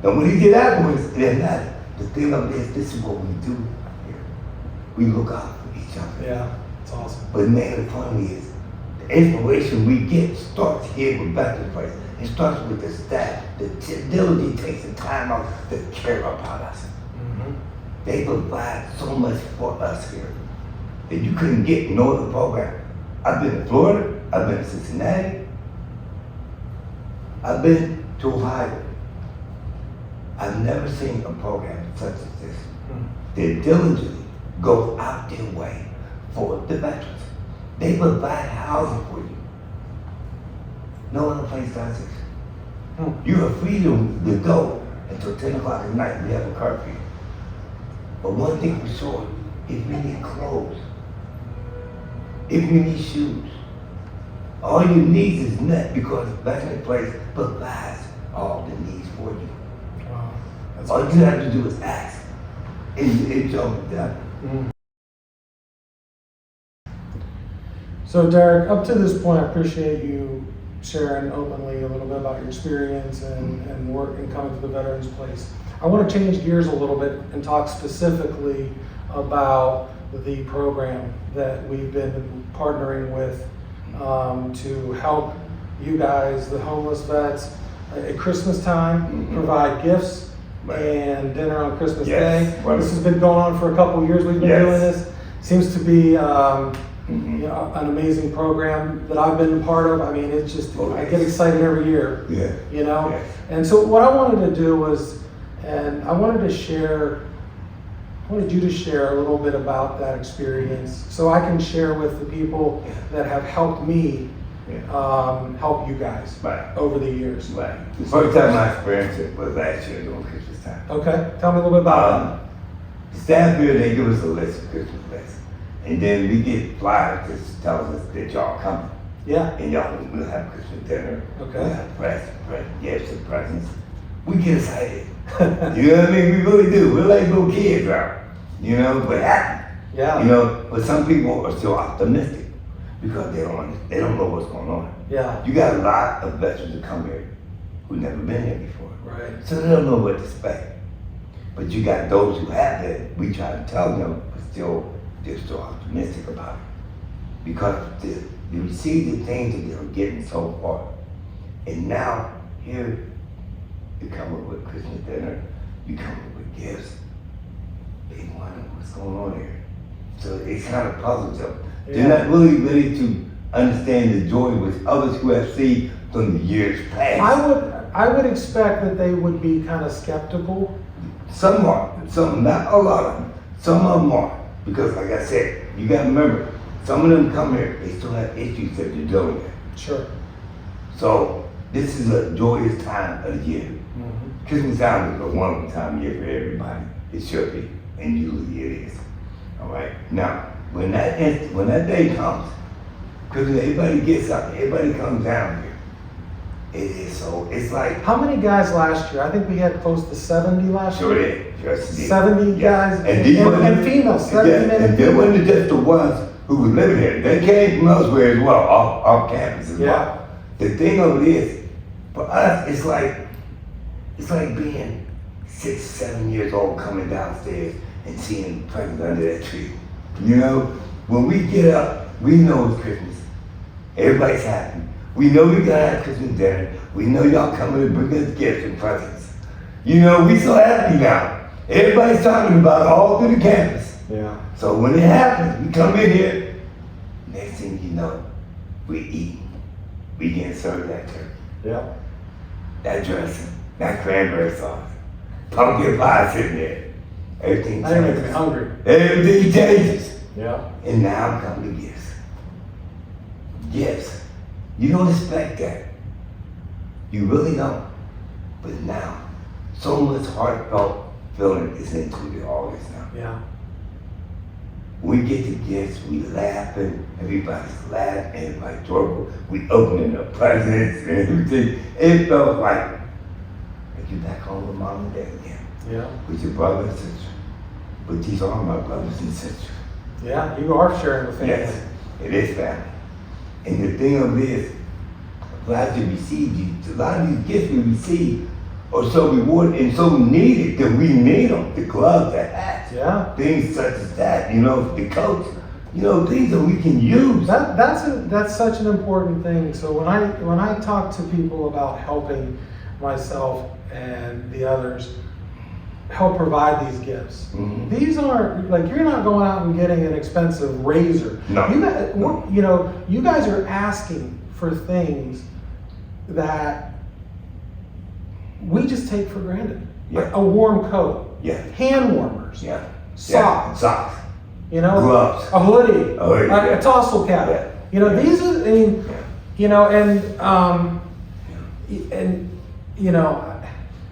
And when he did afterwards, it didn't matter. The thing of it is, this is what we do here. We look out for each other. Yeah, it's awesome. But man, the point is, the inspiration we get starts here with Veterans Place. It starts with the staff. The diligence takes the time out to care about us. They provide so much for us here that you couldn't get no other program. I've been to Florida, I've been to Cincinnati, I've been to Ohio. I've never seen a program such as this. They diligently go out their way for the veterans. They provide housing for you. No other place does this. You are free to go until 10 o'clock at night. We have a curfew. But one thing for sure, if you need clothes, if you need shoes, all your needs is met because Veterans Place provides all the needs for you. Wow. That's All you have to do is ask, and it's all done. So Derek, up to this point, I appreciate you sharing openly a little bit about your experience and work and coming to the Veterans Place. I want to change gears a little bit and talk specifically about the program that we've been partnering with to help you guys, the homeless vets, at Christmas time, provide gifts and dinner on Christmas Day. This has been going on for a couple of years. We've been doing this. Seems to be you know, an amazing program that I've been a part of. I mean, it's just, I get excited every year, you know? And so what I wanted to do was, and I wanted you to share a little bit about that experience so I can share with the people that have helped me help you guys over the years. The first time I experienced it was last year during Christmas time. Okay, tell me a little bit about The staff here, they give us a list of Christmas lists. And then we get flyers that tells us that y'all coming. Yeah. And y'all will have Christmas dinner. Okay. We'll have gifts and presents. We get excited. You know what I mean? We really do. We're like little kids out. You know, but happy. Yeah. You know, but some people are still optimistic because they don't know what's going on. Yeah. You got a lot of veterans that come here who never been here before. Right. So they don't know what to expect. But you got those who have it. We try to tell them, but still they're so optimistic about it. Because they receive the things that they're getting so far. And now, here, you come up with Christmas dinner, you come up with gifts. They wonder what's going on here. So it kind of puzzles them. They're not really ready to understand the joy with others who have seen from the years past. I would expect that they would be kind of skeptical. Some are, some, not a lot of them. Some of them are. Because like I said, you gotta remember, some of them come here, they still have issues that they're dealing with. Sure. So this is a joyous time of the year. Christmas time is a wonderful time of year for everybody. It should be, and usually it is. All right. Now, when that day comes, because everybody gets up, everybody comes down here. It is so. It's like How many guys last year? I think we had close to 70 last sure year. did. Just did. 70 guys and females. 70 yeah, men and and they females. weren't just the ones who were living here. They came from elsewhere as well, off campus as well. The thing of it is, for us, it's like being 6, 7 years old coming downstairs and seeing presents under that tree. You know, when we get up, we know it's Christmas. Everybody's happy. We know we gotta have Christmas dinner. We know y'all coming to bring us gifts and presents. You know, we so happy now. Everybody's talking about it all through the campus. Yeah. So when it happens, we come in here, next thing you know, we eat. We getting served that turkey, Yeah. that dressing, that cranberry sauce, pumpkin pie sitting there. Everything That makes me changes. hungry. Everything changes. Yeah. And now come the gifts. Gifts. You don't expect that. You really don't. But now, so much heartfelt feeling is included all this now. Yeah. We get the gifts, we laughing, everybody's laughing, everybody's joyful. We opening the presents and everything. It felt like you're back home with mom and dad again. Yeah. With your brother and sister. But these are my brothers and sisters. Yeah. You are sharing with family. Yes, it is family. And the thing of it is, I'm glad you received these. A lot of these gifts we receive are so rewarding and so needed that we need them. The gloves, the hats, Yeah. things such as that, you know, the coats, you know, things that we can use. That's such an important thing. So when I talk to people about helping myself and the others help provide these gifts, these aren't like you're not going out and getting an expensive razor. No. You guys are asking for things that we just take for granted. Yeah. Like a warm coat, Yeah, hand warmers, yeah. socks. Yeah. Socks. Gloves, a hoodie, a tassel cap. Yeah. These are, and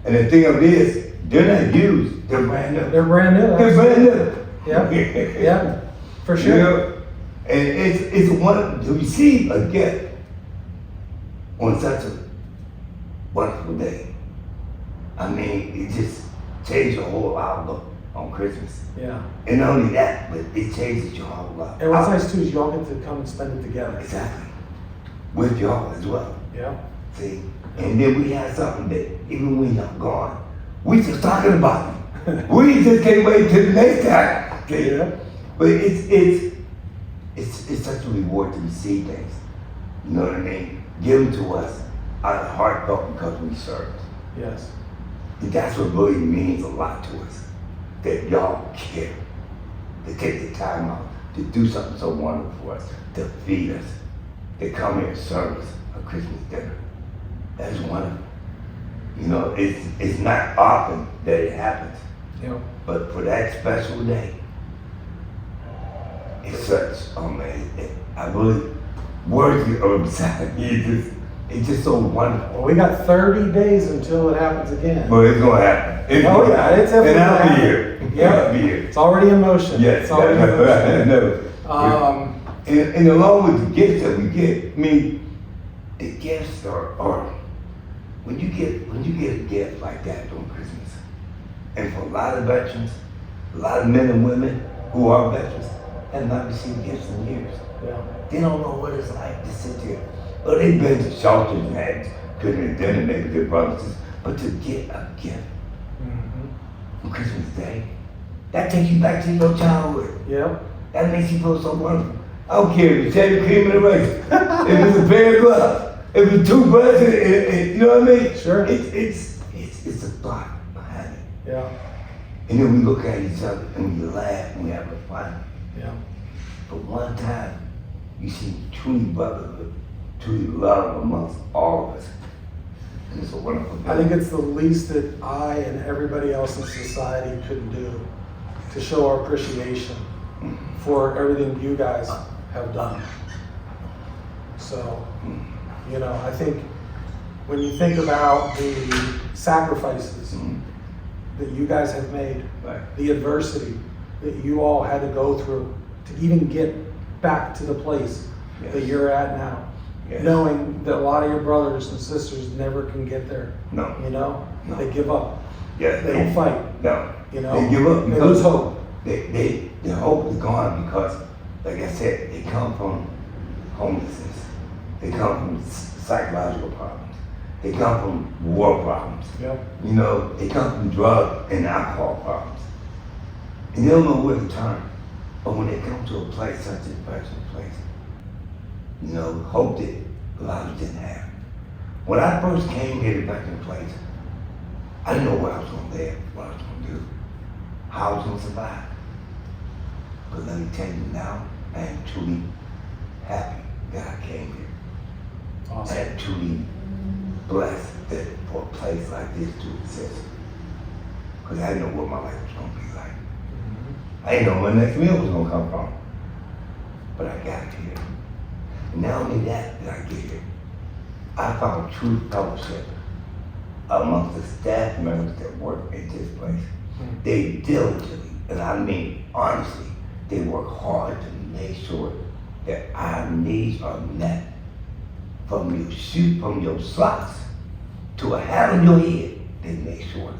And the thing of it is, they're not used, they're brand new. they're brand new. They're brand new. Yeah, yeah, for sure. You know, and it's one to receive a gift on such a wonderful day. I mean, it just changed your whole outlook on Christmas. Yeah. And not only that, but it changes your whole life. And what's nice too is y'all get to come and spend it together. Exactly. With y'all as well. Yeah. See? And then we had something that even when y'all gone, we just talking about it. We just can't wait till the next time. See? Yeah. But it's such a reward to receive things. You know what I mean? Given to us out of heartfelt because we served. Yes. And that's what really means a lot to us. That y'all care. To take the time out to do something so wonderful for us. To feed us. To come here and serve us a Christmas dinner. That's wonderful. You know, it's not often that it happens. Yeah. But for that special day, it's such, oh man, I really, words are beside me. It's just so wonderful. Well, we got 30 days until it happens again. But it's gonna happen. It's Oh, gonna yeah, happen. it's definitely And I'll gonna be happen. here. Yeah. I'll be here. It's already in motion. Yes, It's already in motion. no. And along with the gifts that we get, I mean, the gifts are when you get a gift like that during Christmas, and for a lot of veterans, a lot of men and women who are veterans have not received gifts in years. Yeah. They don't know what it's like to sit there. Well, they've been to shelters and had Christmas dinner, maybe with their brothers, but to get a gift on Christmas Day, that takes you back to your childhood. Yeah. That makes you feel so wonderful. I don't care if it's heavy cream in the race, if it's a pair of gloves, if it's two buttons, you know what I mean? Sure. It's a thought behind it. Yeah. And then we look at each other and we laugh and we have a fun. Yeah. But one time, you see truly brotherhood, truly love amongst all of us. And it's a wonderful thing. I think it's the least that I and everybody else in society could do to show our appreciation for everything you guys have done. So, you know, I think when you think about the sacrifices that you guys have made, Right. the adversity that you all had to go through to even get back to the place Yes. that you're at now, Yes. knowing that a lot of your brothers and sisters never can get there. No. You know, No. they give up. Yes. They don't fight. No. You know, They give up they because lose hope. Their hope is gone because, like I said, they come from homelessness. They come from psychological problems. They come from war problems. Yep. You know, they come from drug and alcohol problems. And they don't know where to turn. But when they come to a place such as Veterans Place, you know, hope that a lot of us didn't have. When I first came here to Veterans Place, I didn't know what I was going to live, what I was going to do, how I was going to survive. But let me tell you now, I am truly happy that I came here. Awesome. I am truly blessed that for a place like this to exist. Because I didn't know what my life was going to be like. I didn't know where my next meal was going to come from. But I got here. And not only that I get here, I found true fellowship amongst the staff members that work at this place. They diligently, and I mean honestly, they work hard to make sure that our needs are met. From your shoe, from your socks to a hat on your head, they make sure.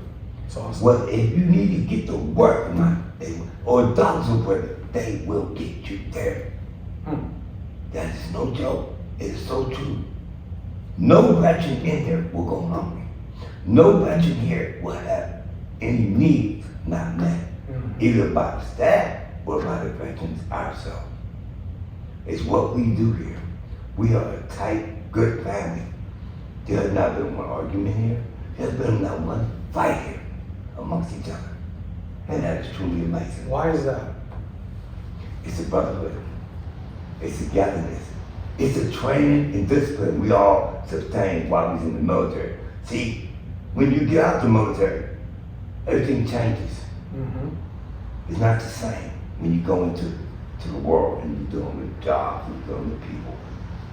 It's awesome. Well, if you need to get to work or a doctor's appointment, they will get you there. That is no joke. It is so true. No veteran in here will go hungry. No veteran here will have any needs not met, either by the staff or by the veterans ourselves. It's what we do here. We are a tight, good family. There has not been one argument here. There has been not one fight here amongst each other. And that is truly amazing. Why is that? It's a brotherhood. It's togetherness. It's a training and discipline we all sustained while we was in the military. See, when you get out the military, everything changes. It's not the same when you go into the world and you're dealing with jobs, you're dealing with people.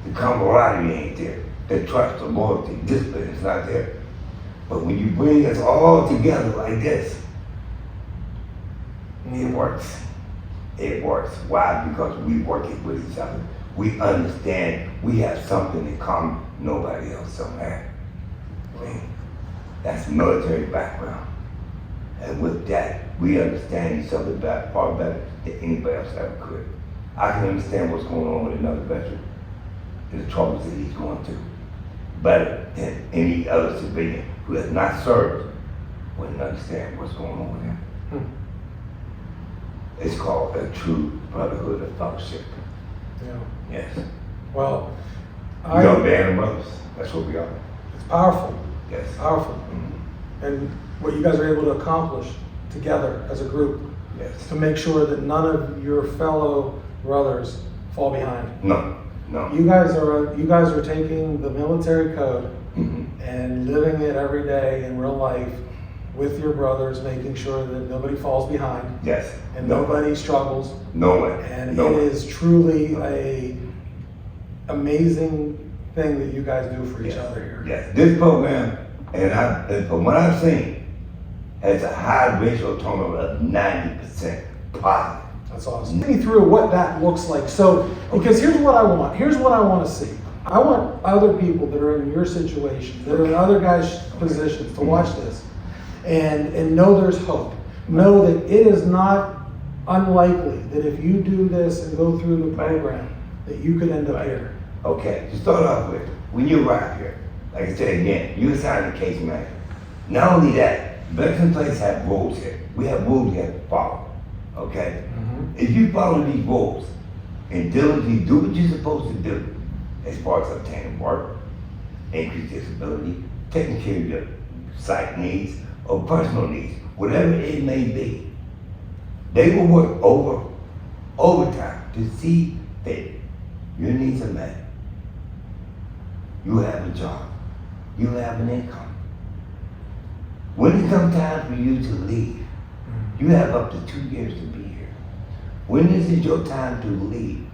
The camaraderie ain't there. The trust, the loyalty, discipline is not there. But when you bring us all together like this, it works. It works. Why? Because we work it with each other. We understand we have something in common nobody else don't have. That's military background. And with that, we understand each other far better than anybody else ever could. I can understand what's going on with another veteran and the troubles that he's going through better than any other civilian who has not served wouldn't understand what's going on with him. It's called a true brotherhood of fellowship. Yeah. Yes. Well, We are band of brothers. That's what we are. it's powerful. Yes. Powerful. And what you guys are able to accomplish together as a group Yes. to make sure that none of your fellow brothers fall behind. No. No. You guys are taking the military code and living it every day in real life with your brothers, making sure that nobody falls behind Yes. and nobody struggles. No way. And No it way. is truly a amazing thing that you guys do for each other here. Yes. This program, and from what I've seen, has a high ratio turnover of 90% positive. That's awesome. Take me through what that looks like. So, because here's what I want. Here's what I want to see. I want other people that are in your situation, that are in other guys' positions, to watch this and know there's hope. Know that it is not unlikely that if you do this and go through the program, that you could end up here. Okay, to start off with, when you arrive here, like I said again, you assign a case manager. Not only that, Veterans Place have rules here. We have rules we have to follow. okay? If you follow these rules and diligently do what you're supposed to do, as far as obtaining work, increase disability, taking care of your psych needs or personal needs, whatever it may be, they will work overtime to see that your needs are met. You have a job. You have an income. When it comes time for you to leave, you have up to 2 years to be here. When is it your time to leave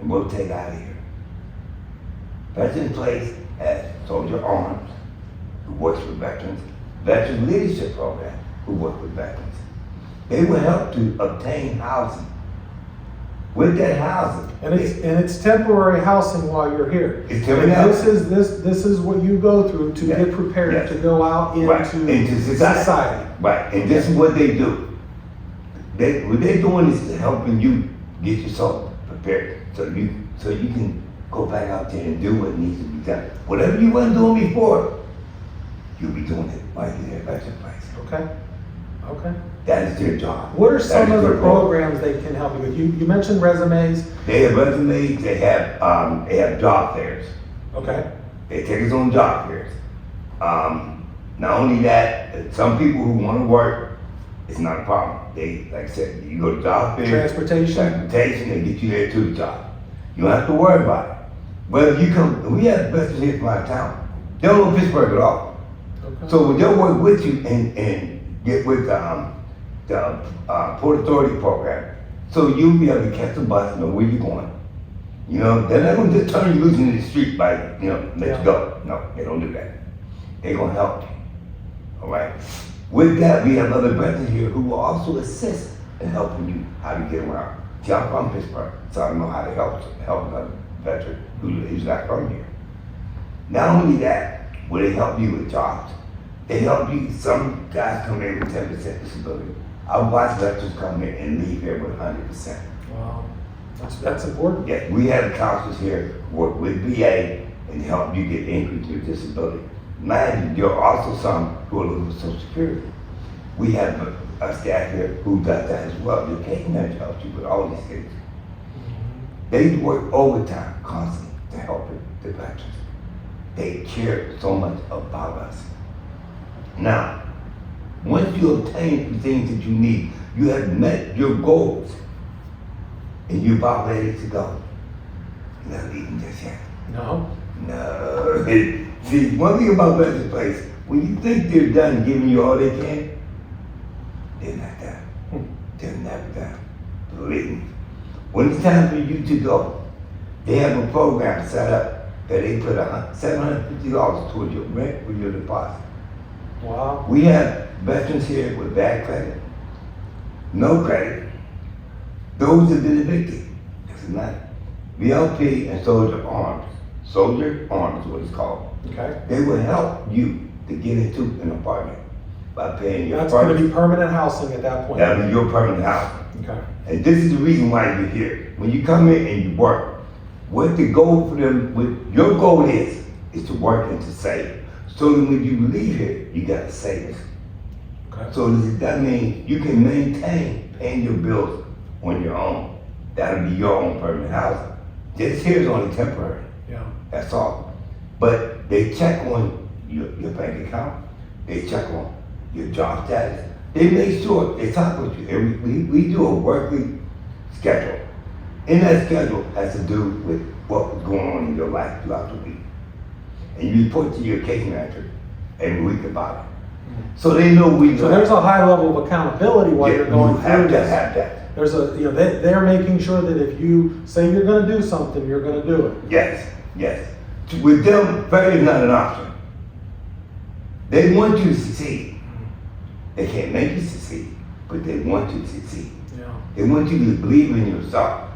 and rotate out of here? Veterans Place has Soldier Arms, who works with veterans, Veterans Leadership Program, who work with veterans. They will help to obtain housing. With that housing, And it's temporary housing while you're here. It's temporary And housing. this is what you go through to Yeah. get prepared Yes. to go out into society. Right, and this is what they do. What they're doing is helping you get yourself prepared so you can go back out there and do what needs to be done. Whatever you weren't doing before, you'll be doing it while you're at Veterans Place. Okay. Okay. That is their job. What are That some is of the their role. programs they can help you with? You mentioned resumes. They have resumes. They have job fairs. Okay. They take us on job fairs. Not only that, some people who want to work, it's not a problem. They, like I said, you go to job fairs. Transportation. They get you there to the job. You don't have to worry about it. Whether you come, we have veterans here from out of town. They don't know Pittsburgh at all. Okay. So when they'll work with you and get with the Port Authority program, so you'll be able to catch the bus, know where you're going. You know, they're not going to just turn you loose in the street by, let you go. No, they don't do that. They're going to help you. All right? With that, we have other veterans here who will also assist in helping you how to get around. See, I'm from Pittsburgh, so I know how to help another veteran who's not from here. Not only that, will they help you with jobs? They help you, some guys come in with 10% disability. I've watched veterans come in and leave here with 100%. Wow. That's important. Yeah, we have counselors here who work with VA and help you get increase your disability. Imagine, there are also some who are looking for Social Security. We have a staff here who does that as well. Your case manager helps you with all these things. They work overtime constantly to help the veterans. They care so much about us. Now, once you obtain the things that you need, you have met your goals, and you're about ready to go. You're not leaving just yet. No. No. See, one thing about Veterans Place, when you think they're done giving you all they can, they're not done. They're never done. Believe me. When it's time for you to go, they have a program set up that they put $750 towards your rent or your deposit. Wow. We have veterans here with bad credit, no credit, those that have been evicted. This is not VLP and Soldier Arms. Soldier Arms is what it's called. Okay. They will help you to get into an apartment by paying your That's going to apartment. be permanent housing at that point. That'll be your permanent housing. Okay. And this is the reason why you're here. When you come in and you work, what the goal for them, what your goal is to work and to save. So that when you leave here, you got to save it. Okay. So that means you can maintain paying your bills on your own. That'll be your own permanent housing. This here is only temporary. Yeah. That's all. But they check on your bank account. They check on your job status. They make sure they talk with you. And we do a workly schedule. And that schedule has to do with what was going on in your life throughout the week. And you report to your case manager every week about it. So they know we know. So there's a high level of accountability while you're going you have through to this. have that. There's they're making sure that if you say you're going to do something, you're going to do it. Yes, yes. With them, failure is not an option. They want you to succeed. They can't make you succeed, but they want you to succeed. Yeah. They want you to believe in yourself.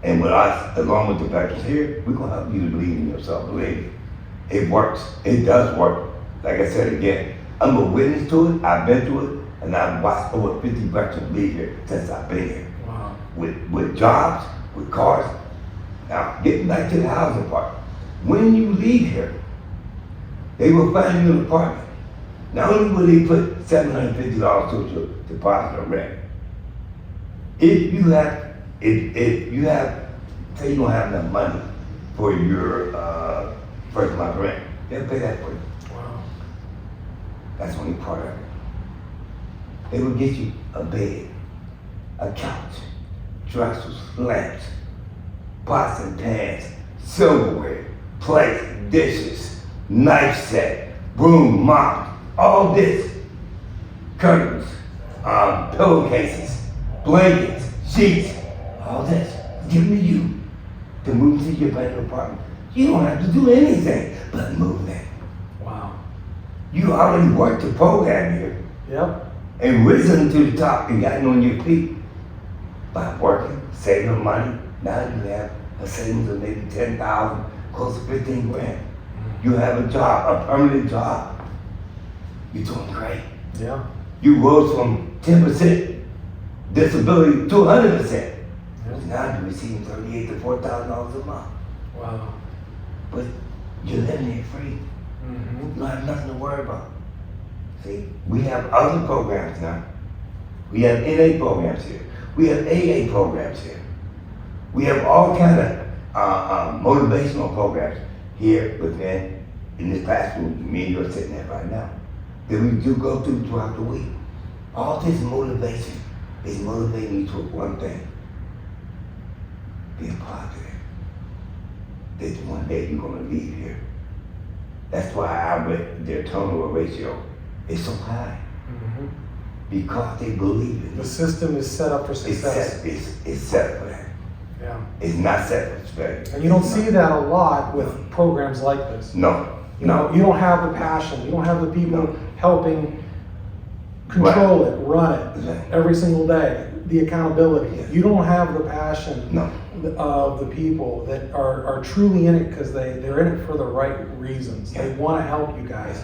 And with us, along with the veterans here, we're going to help you to believe in yourself. Believe me. It works. It does work. Like I said again, I'm a witness to it. I've been through it. And I've watched over 50 veterans leave here since I've been here. Wow. With jobs, with cars. Now, getting back to the housing part. When you leave here, they will find you an apartment. Not only will they put $750 towards your deposit or rent, If you have, say you don't have enough money for your first month rent, they'll pay that for you. Wow. That's only part of it. They will get you a bed, a couch, dressers, lamps, pots and pans, silverware, plates, dishes, knife set, broom, mop, all this, curtains, pillowcases, blankets, sheets, all this, given to you to move to your brand new apartment. You don't have to do anything but move in. Wow. You already worked the program here Yep. and risen to the top and gotten on your feet by working, saving money. Now you have a savings of maybe 10,000, close to 15 grand. You have a job, a permanent job. You're doing great. Yeah. You rose from 10% disability to 100%. Now you're receiving $38,000 to $4,000 a month. Wow. But you're living here free. Mm-hmm. You don't have nothing to worry about. See, we have other programs now. We have NA programs here. We have AA programs here. We have all kind of motivational programs here within, in this classroom, me and you are sitting there right now, that we do go through throughout the week. All this motivation is motivating you to one thing. Be positive. That one day you're gonna leave here. That's why their turnover ratio is so high. Mm-hmm. Because they believe in The it. system is set up for success. It's set for that. Yeah. It's not set for failure. And you don't see that a lot with programs like this. No. You know, you don't have the passion. You don't have the people No. helping control it, run it Right. every single day. The accountability. Yeah. You don't have the passion No. of the people that are truly in it because they're in it for the right reasons. They Yeah. want to help you guys.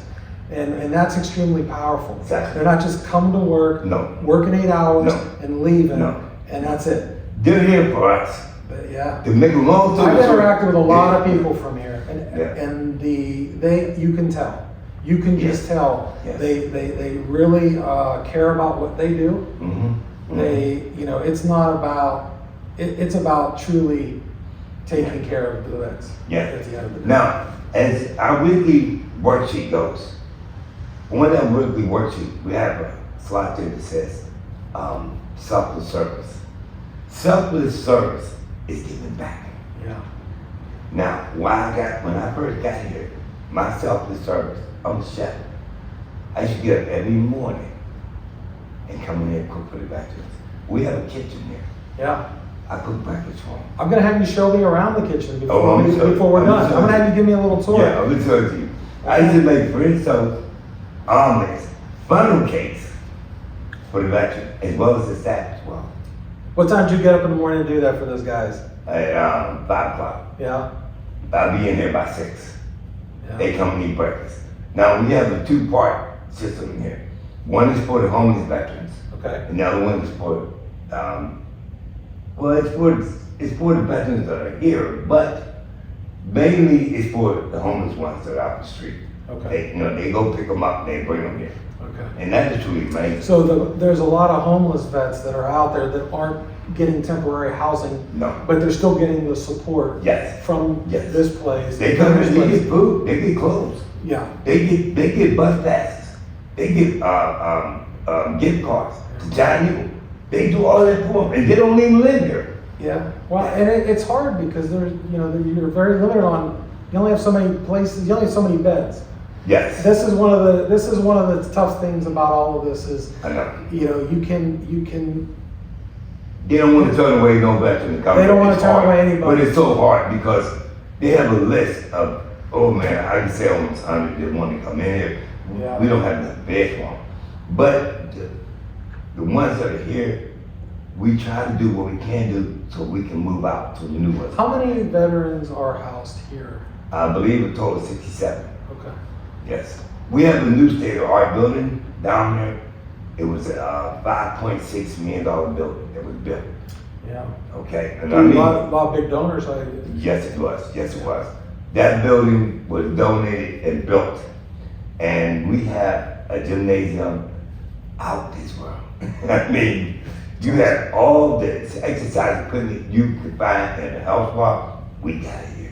And that's extremely powerful. Exactly. They're not just coming to work, No. working 8 hours No. and leaving, No. and that's it. They're here for us. But yeah. To make a long story I've short. interacted with a lot of Yeah. people from here, and Yeah. and you can tell. You can just Yes. tell Yes. they really care about what they do. Mm-hmm. They, you know, it's not about it's about truly taking care of the vets. Yeah. At the end of the day. Now, as our weekly worksheet goes, on that weekly worksheet, we have a slide there that says selfless service. Selfless service is giving back. Yeah. Now, when I first got here, my selfless service, I'm a chef. I used to get up every morning and come in here and cook for the veterans. We have a kitchen here. Yeah. I cook breakfast for them. I'm gonna have you show me around the kitchen Oh, I'm sorry. before we're I'm done. sorry. I'm gonna have you give me a little tour. Yeah, I'm gonna tell you. I used to make French toast, omelets, funnel cakes for the veteran, as well as the staff as well. What time did you get up in the morning to do that for those guys? At 5 o'clock. Yeah. I'll be in there by 6. Yeah. They come and eat breakfast. Now, we have a 2-part system in here. One is for the homeless veterans, Okay. and the other one is for, it's for the veterans that are here, but mainly it's for the homeless ones that are out the street. Okay. They go pick them up and they bring them here. Okay. And that is truly amazing. So there's a lot of homeless vets that are out there that aren't getting temporary housing, No. but they're still getting the support Yes. from Yes. this place. They come this in, they place. get food, they get clothes, Yeah. they get bus passes, they get gift cards to John Newell. They do all that for them, and they don't even live here. Yeah. Well, and it's hard because you're very limited on. You only have so many places. You only have so many beds. Yes. This is one of the tough things about all of this is, I know. you can. They don't want to turn away no veteran to come They don't here. want It's to turn hard. away anybody. But it's so hard because they have a list of, oh man, I can say almost 100 that want to come in here. Yeah. We don't have enough beds for them. But the ones that are here, we try to do what we can do so we can move out to the new ones. How many veterans are housed here? I believe a total of 67. Okay. Yes. We have a new state-of-the-art building down there. It was a $5.6 million building that was built. Yeah. Okay. And A lot of big donors. Yes, it was. Yes, it was. That building was donated and built, and we have a gymnasium out this world. I mean, You had all the exercise equipment you could find in a health spa. We got it here.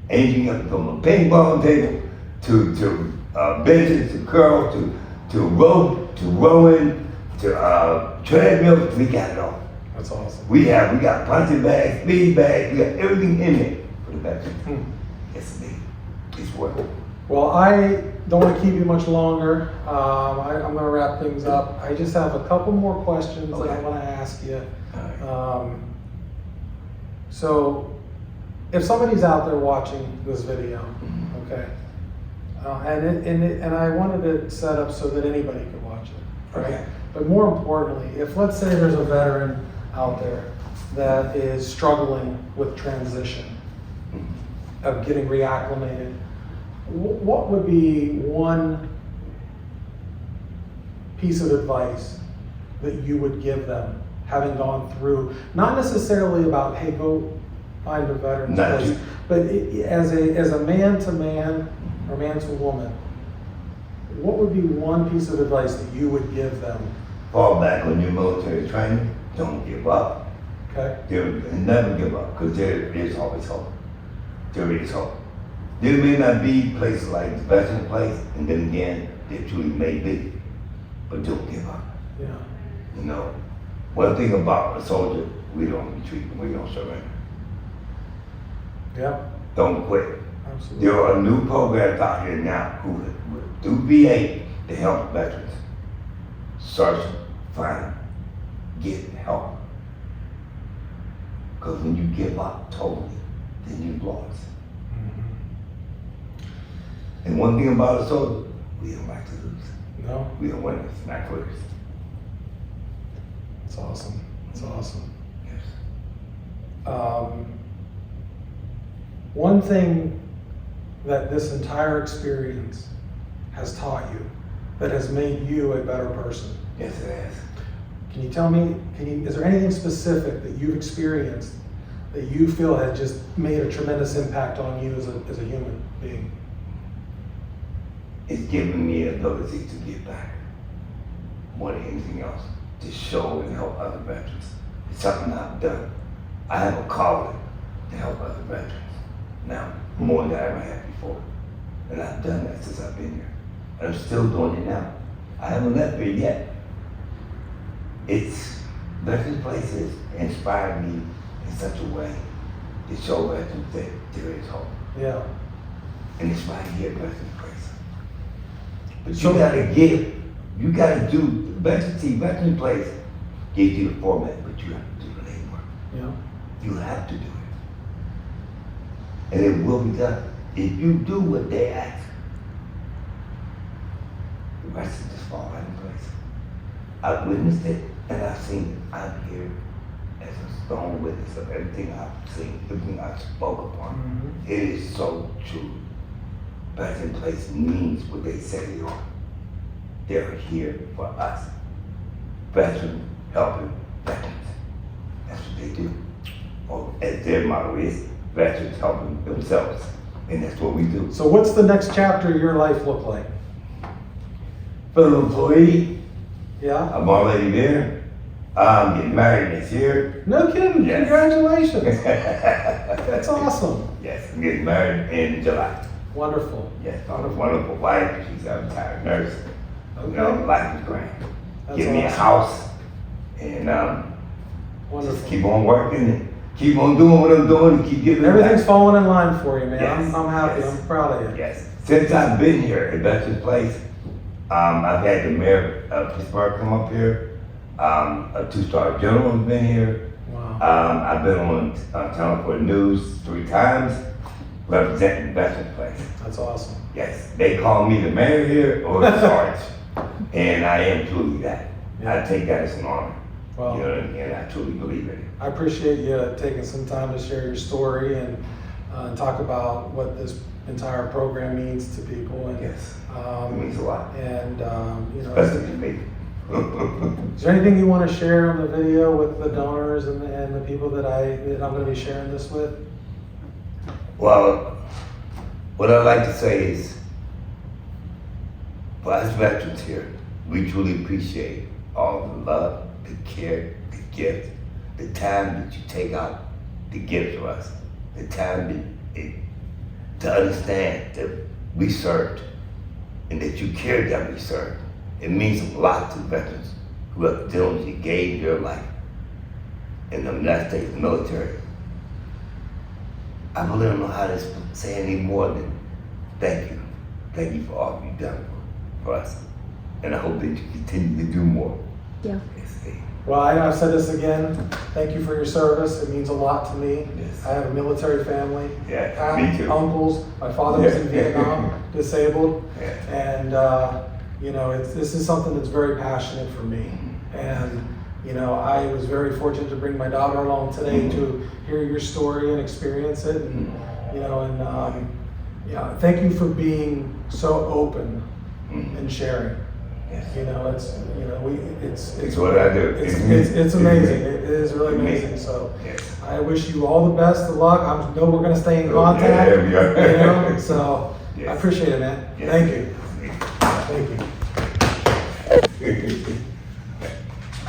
Anything up from a ping pong table to benches to curls to rope to rowing to treadmills. We got it all. That's awesome. We got punching bags, speed bags. We got everything in there for the veterans. Yes, indeed. It's worth it. Well, I don't want to keep you much longer. I'm going to wrap things up. I just have a couple more questions that I want to ask you. So, if somebody's out there watching this video, okay, and I wanted it set up so that anybody could watch it, right? Okay. But more importantly, if let's say there's a veteran out there that is struggling with transition, of getting reacclimated, what would be one piece of advice that you would give them, having gone through, not necessarily about, hey, go find a veteran's place, but as a man to man or man to woman, what would be one piece of advice that you would give them? Fall back on your military training. Don't give up. Okay. Never give up, because there is always hope. There is hope. There may not be places like the Veterans Place, and then again, there truly may be, but don't give up. Yeah. You know, one thing about a soldier, we don't retreat, we don't surrender. Yeah. Don't quit. Absolutely. There are new programs out here now who do VA to help veterans. Search, find, get help. Because when you give up totally, then you've lost. And one thing about a soldier, we don't like to lose. No. We are winners, not quitters. It's awesome. It's awesome. Yes. One thing that this entire experience has taught you, that has made you a better person. Yes, it has. Can you tell me, is there anything specific that you've experienced that you feel has just made a tremendous impact on you as a human being? It's given me the ability to give back more than anything else, to show and help other veterans. It's something I've done. I have a calling to help other veterans now, more than I ever had before. And I've done that since I've been here. And I'm still doing it now. I haven't left here yet. It's Veterans Places inspired me in such a way to show veterans that there is hope. Yeah. And it's right here at Veterans Place. But you gotta give, you gotta do, Veterans Place gives you the format, but you have to do the labor. Yeah. You have to do it. And it will be done. If you do what they ask, the rest will just fall right in place. I've witnessed it and I've seen it. I'm here as a strong witness of everything I've seen, everything I've spoke upon. It is so true. Veterans Place means what they say they are. They're here for us. Veterans helping veterans. That's what they do. Or as their motto is, veterans helping themselves. And that's what we do. So what's the next chapter of your life look like? For the employee, Yeah? I'm already there. I'm getting married next year. No kidding, Yes. Congratulations. That's That's awesome. Yes, I'm getting married in July. Wonderful. Yes, I'm a wonderful wife. She's a retired nurse. Okay. You know, life is great. That's Give me a awesome. house and just Wonderful. keep on working and keep on doing what I'm doing and keep giving Everything's back. falling in line for you, man. Yes, I'm happy. yes. I'm proud of you. Yes. Since I've been here at Veterans Place, I've had the mayor of Pittsburgh come up here. A two-star general has been here. Wow. I've been on Channel 4 News 3 times representing Veterans Place. That's awesome. Yes, they call me the mayor here or the sergeant, and I am truly that. I take that as an honor. Well, You know, and I truly believe in it. I appreciate you taking some time to share your story and talk about what this entire program means to people. And, Yes, it means a lot, And, you know, especially to me. is there anything you want to share on the video with the donors and the people that I'm going to be sharing this with? Well, what I'd like to say is, for us veterans here, we truly appreciate all the love, the care, the gift, the time that you take out to give to us, the time to understand that we served and that you cared that we served. It means a lot to veterans who have diligently gave their life in the United States military. I really don't know how to say any more than thank you. Thank you for all you've done for us. And I hope that you continue to do more. Yeah. Well, I've said this again. Thank you for your service. It means a lot to me. Yes. I have a military family. Yeah, me too. Uncles. My father was in Yeah. Vietnam, disabled. Yeah. And, you know, this is something that's very passionate for me. And, you know, I was very fortunate to bring my daughter along today to hear your story and experience it. And, you know, and yeah, thank you for being so open and sharing. Yes. You know, It's what I do. It's amazing. It is really amazing. So Yes. I wish you all the best of luck. I know we're gonna stay in contact. Yeah, we are. You know, so I Yes. appreciate it, man. Yes. Thank you. Thank you.